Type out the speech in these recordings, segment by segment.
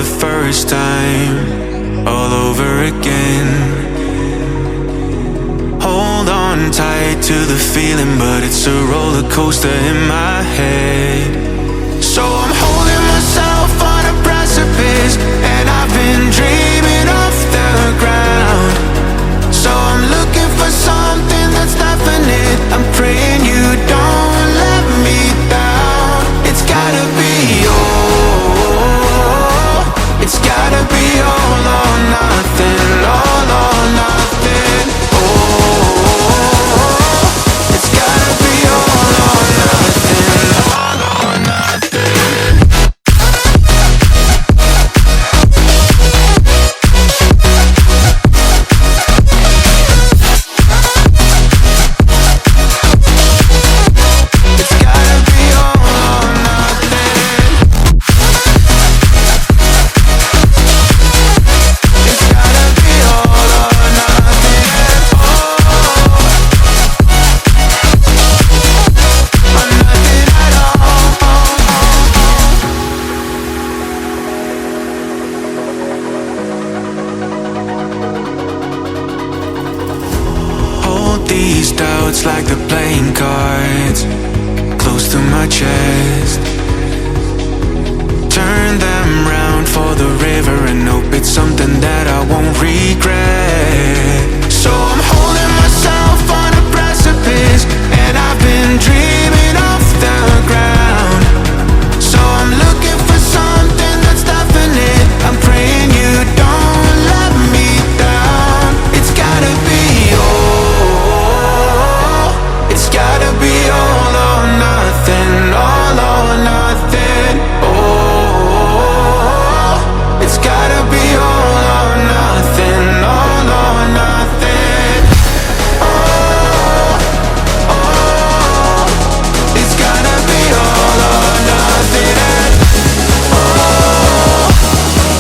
the first time, all over again. Hold on tight to the feeling, but it's a roller coaster in my head. So I'm holding myself on a precipice, and I've been dreaming off the ground. So I'm looking for something that's definite. I'm praying you don't let me down. It's gotta be all, it's gotta be all or nothing, all or nothing. Oh, it's gotta be all or nothing, all or nothing. These doubts like the playing cards close to my chest. Turn them round for the river and hope it's something that I won't regret. So I'm holding myself on a precipice, and I've been dreaming off the ground. So I'm looking for something that's definite. I'm praying you don't let me down. It's gotta be it's gotta be all or nothing, all or nothing. Oh, it's gotta be all or nothing, all or nothing. Oh, oh, it's gotta be all or nothing. Oh,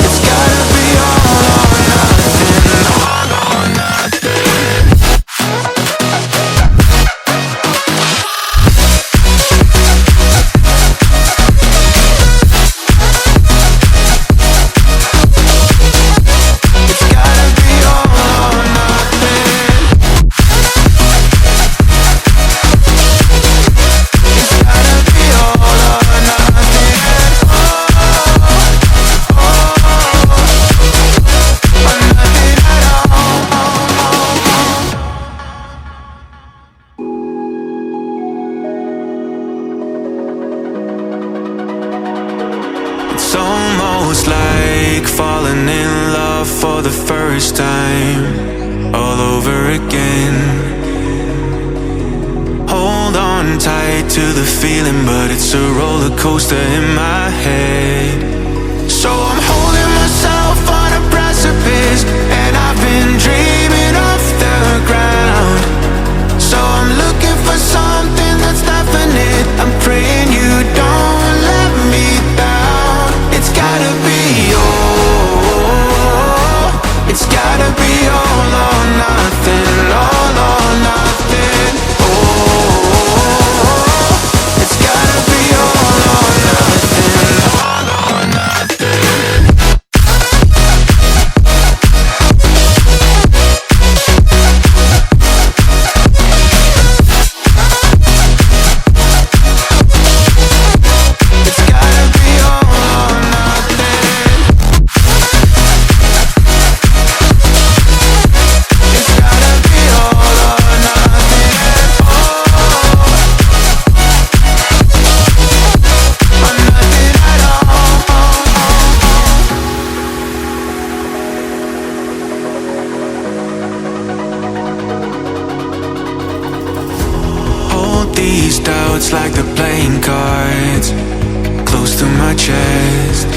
it's gotta be all or nothing, all or nothing. It's almost like falling in love for the first time, all over again. Hold on tight to the feeling, but it's a roller coaster in my head. So I'm holding myself on a precipice, and I've been dreaming off the ground. So I'm looking for something that's definite. I'm praying you don't let me down. It's gotta be all, it's gotta be all or nothing, all or nothing. Oh, it's gotta be all or nothing, all or nothing. These doubts like the playing cards close to my chest.